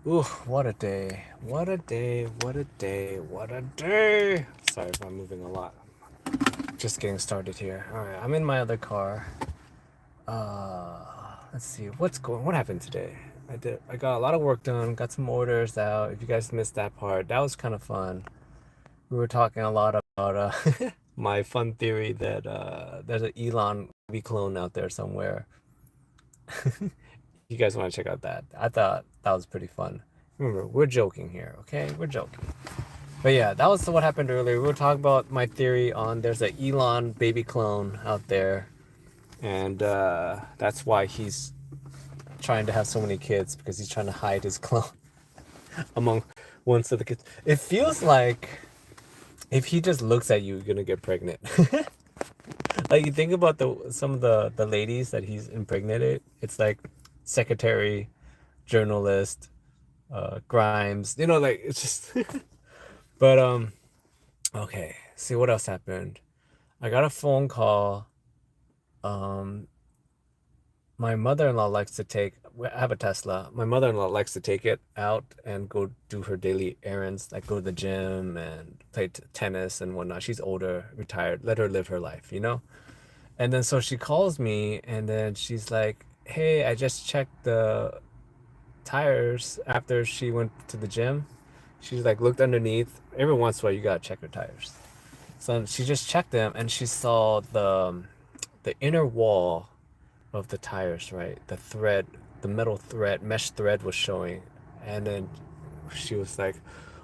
Ooh, what a day. What a day. What a day. What a day. Sorry if I'm moving a lot. Just getting started here. All right, I'm in my other car. Let's see. What happened today? I got a lot of work done, got some orders out. If you guys missed that part, that was kind of fun. We were talking a lot about my fun theory that there's an Elon baby clone out there somewhere. You guys want to check out that? I thought that was pretty fun. Remember, we're joking here, okay? We're joking. But yeah, that was what happened earlier. We were talking about my theory on there's an Elon baby clone out there, and that's why he's trying to have so many kids because he's trying to hide his clone among one of the kids. It feels like if he just looks at you, you're gonna get pregnant. Like you think about the some of the ladies that he's impregnated. It's like secretary, journalist, Grimes. You know, like it's just. But okay. See what else happened. I got a phone call. Um, my mother-in-law likes to take. I have a Tesla. My mother-in-law likes to take it out and go do her daily errands, like go to the gym and play tennis and whatnot. She's older, retired. Let her live her life, you know? And then so she calls me and then she's like, "Hey, I just checked the tires after she went to the gym." She's like looked underneath. Every once in a while, you gotta check her tires. So she just checked them and she saw the inner wall of the tires, right? The thread, the metal thread, mesh thread was showing. And then she was like,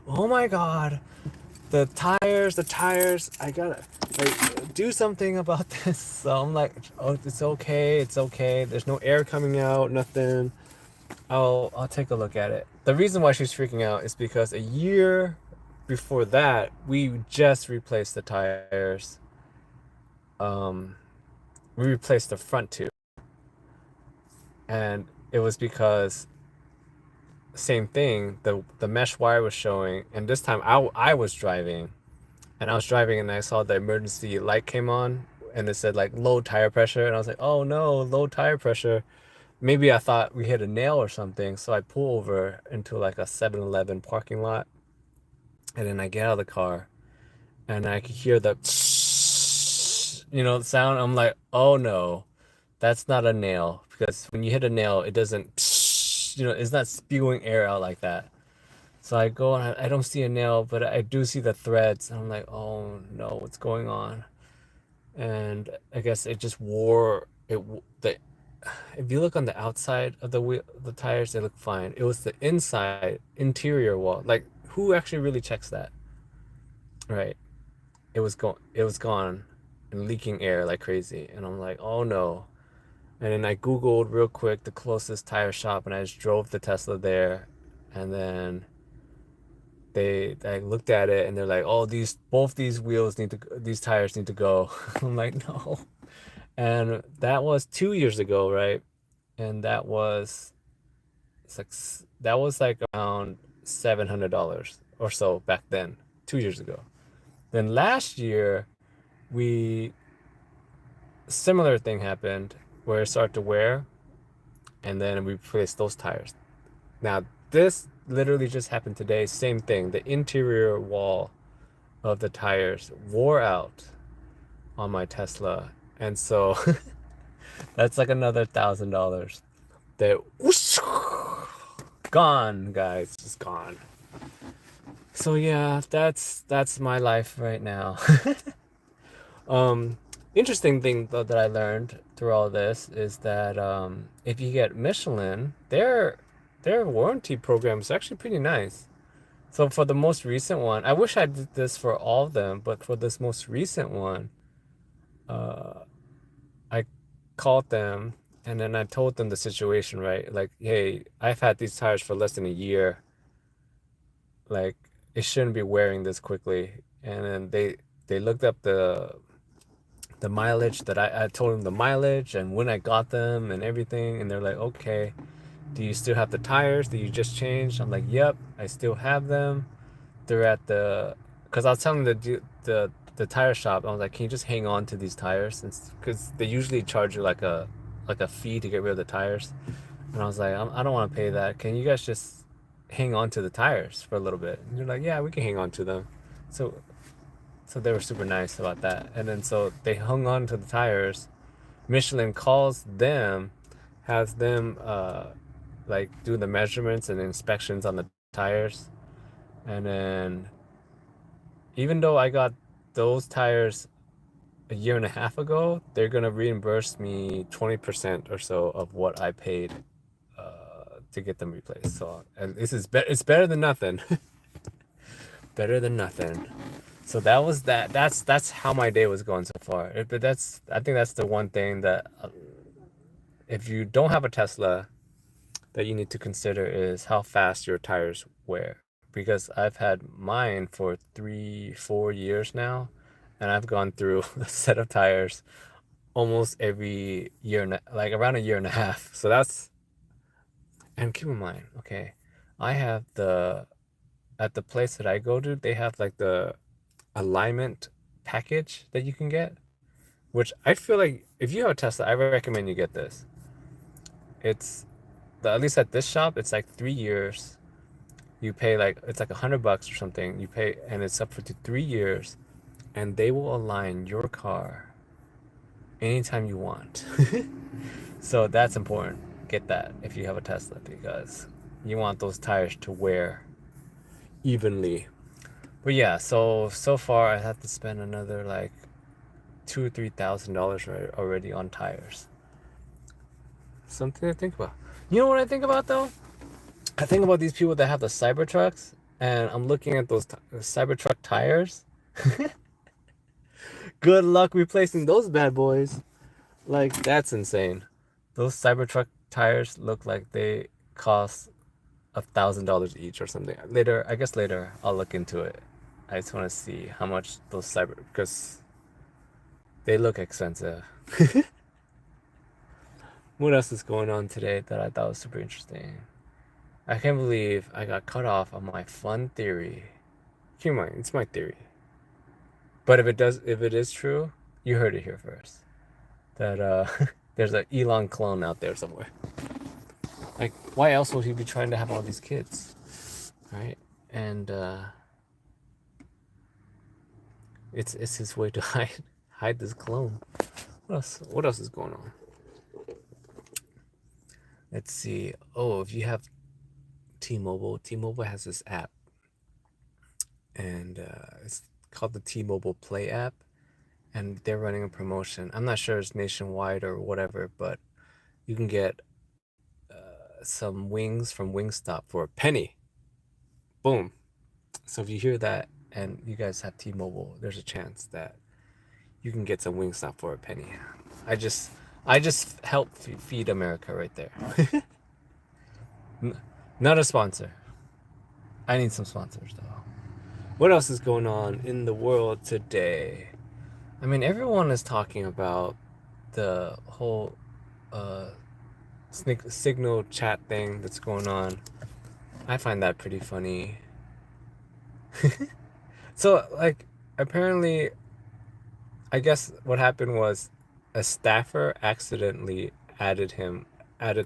"Oh my God, the tires, I gotta like do something about this." So I'm like, "Oh, it's okay. There's no air coming out, nothing. I'll take a look at it." The reason why she's freaking out is because a year before that, we just replaced the tires. Um, we replaced the front two, and it was because same thing. The mesh wire was showing, and this time I was driving, and I was driving, and I saw the emergency light came on, and it said like low tire pressure, and I was like, "Oh no, low tire pressure." Maybe I thought we hit a nail or something, so I pull over into like a 7-Eleven parking lot, and then I get out of the car, and I could hear the the sound. I'm like, "Oh no, that's not a nail," because when you hit a nail, it doesn't, it's not spewing air out like that. So I go and I don't see a nail, but I do see the threads. And I'm like, "Oh no, what's going on?" And I guess it just wore it. The If you look on the outside of the tires, they look fine. It was the inside interior wall. Like who actually really checks that, right? It was gone and leaking air like crazy. And I'm like, "Oh no." And then I Googled real quick the closest tire shop and I just drove the Tesla there. And then they looked at it and they're like, "Oh, these tires need to go." I'm like, "No." And that was 2 years ago, right? And that was like around $700 or so back then, 2 years ago. Then last year, we similar thing happened where it started to wear, and then we replaced those tires. Now this literally just happened today. Same thing. The interior wall of the tires wore out on my Tesla, and so that's like another $1,000 that whoosh, gone, guys, just gone. So yeah, that's my life right now. um, Interesting thing though that I learned through all this is that if you get Michelin, their warranty program is actually pretty nice. So for the most recent one, I wish I did this for all of them, but for this most recent one, uh, I called them and then I told them the situation, right? Like, "Hey, I've had these tires for less than a year. Like, it shouldn't be wearing this quickly." And then they looked up the mileage that I told them the mileage and when I got them and everything, and they're like, "Okay, do you still have the tires that you just changed?" I'm like, "Yep, I still have them. They're at the," because I was telling the tire shop, I was like, "Can you just hang on to these tires?" Because they usually charge you like a fee to get rid of the tires. And I was like, I don't want to pay that. Can you guys just hang on to the tires for a little bit. And you're like, yeah, we can hang on to them. So so they were super nice about that. And then so they hung on to the tires. Michelin calls them, has them like do the measurements and inspections on the tires. And then even though I got those tires a year and a half ago, they're gonna reimburse me 20% or so of what I paid to get them replaced. So, and this is it's better than nothing. Better than nothing. So that was that. That's how my day was going so far. But that's I think that's the one thing that if you don't have a Tesla, that you need to consider is how fast your tires wear. Because I've had mine for 3, 4 years now, and I've gone through a set of tires almost every year, like around a year and a half. So that's, and keep in mind, okay, I have at the place that I go to, they have like the alignment package that you can get, which I feel like if you have a Tesla, I recommend you get this. It's at least at this shop, it's like 3 years. You pay like it's like $100 or something. You pay and it's up for 3 years, and they will align your car anytime you want. So that's important. Get that if you have a Tesla because you want those tires to wear evenly. But yeah, so far I have to spend another like $2,000 or $3,000 already on tires. Something to think about. You know what I think about though? I think about these people that have the Cybertrucks, and I'm looking at those Cybertruck tires. Good luck replacing those bad boys. Like that's insane. Those Cybertruck tires look like they cost $1,000 each or something. Later, I guess later I'll look into it. I just want to see how much those because they look expensive. What else is going on today that I thought was super interesting? I can't believe I got cut off on my fun theory. Keep in mind, it's my theory. But if it is true, you heard it here first. That there's an Elon clone out there somewhere. Like, why else would he be trying to have all these kids, right? And it's his way to hide this clone. What else is going on? Let's see. Oh, if you have T-Mobile has this app, and it's called the T-Mobile Play app, and they're running a promotion. I'm not sure it's nationwide or whatever, but you can get some wings from Wingstop for a penny. Boom. So if you hear that and you guys have T-Mobile, there's a chance that you can get some Wingstop for a penny. I just help feed America right there. Not a sponsor. I need some sponsors though. What else is going on in the world today? I mean, everyone is talking about the whole signal chat thing that's going on. I find that pretty funny. So, like, apparently, I guess what happened was a staffer accidentally added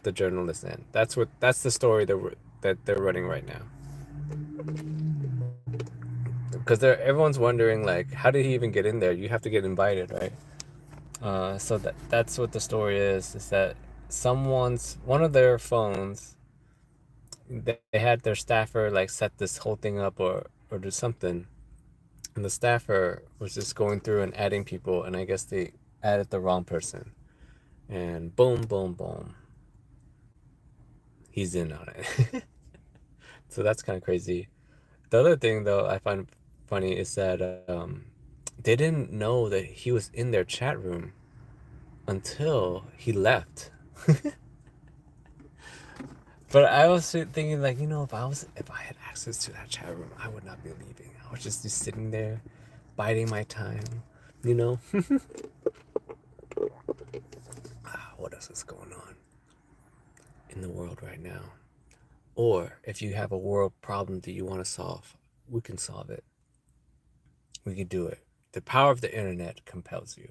the journalist in. That's the story that they're running right now. Because everyone's wondering like, how did he even get in there? You have to get invited, right? So that's what the story is that one of their phones, they had their staffer like set this whole thing up or do something, and the staffer was just going through and adding people, and I guess they added the wrong person, and boom, boom, boom, he's in on it. So that's kind of crazy. The other thing though I find funny is that they didn't know that he was in their chat room until he left. But I was thinking like, if I had access to that chat room, I would not be leaving. I would just be sitting there, biding my time, you know? What else is going on in the world right now? Or if you have a world problem that you want to solve, we can solve it. We can do it. The power of the internet compels you.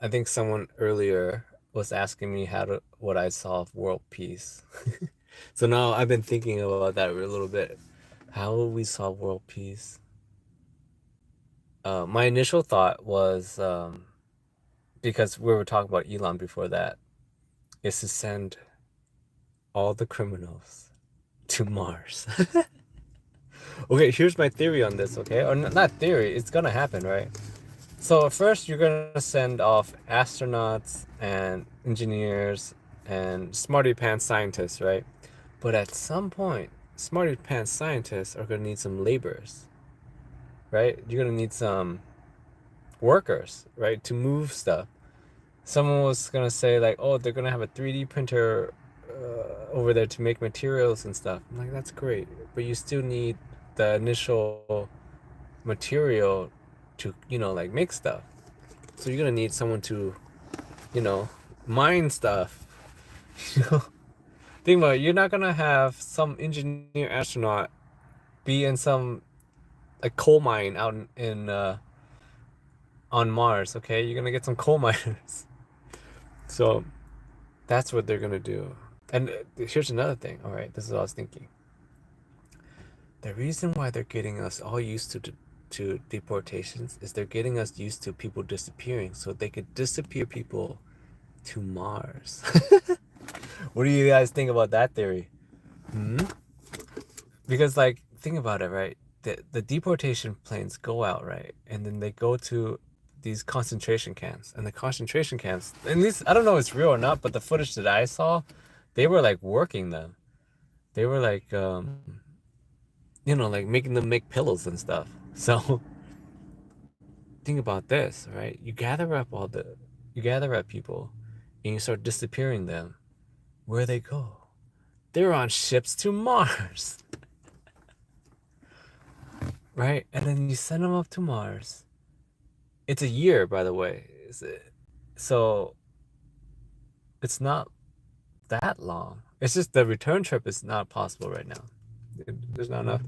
I think someone earlier was asking me would I solve world peace. So now I've been thinking about that a little bit. How will we solve world peace? My initial thought was because we were talking about Elon before that, is to send all the criminals to Mars. Okay, here's my theory on this, okay? Or not theory, it's gonna happen, right? So first you're gonna send off astronauts and engineers and smarty pants scientists, right? But at some point, smarty pants scientists are gonna need some laborers, right? You're gonna need some workers, right, to move stuff. Someone was gonna say like, oh, they're gonna have a 3D printer over there to make materials and stuff. I'm like, that's great, but you still need the initial material to, like make stuff. So you're gonna need someone to, you know, mine stuff. You know, think about it, you're not gonna have some engineer astronaut be in some like coal mine out in on Mars. Okay, you're gonna get some coal miners. So that's what they're gonna do. And here's another thing. All right, this is what I was thinking. The reason why they're getting us all used to deportations is they're getting us used to people disappearing, so they could disappear people to Mars. What do you guys think about that theory? Hmm? Because like think about it, right? The deportation planes go out, right? And then they go to these concentration camps. And the concentration camps, and these I don't know if it's real or not, but the footage that I saw, they were like working them. They were like like making them make pillows and stuff. So think about this, right? You gather up people and you start disappearing them. Where they go? They're on ships to Mars. Right? And then you send them up to Mars. It's a year, by the way. So it's not that long. It's just the return trip is not possible right now. There's not enough.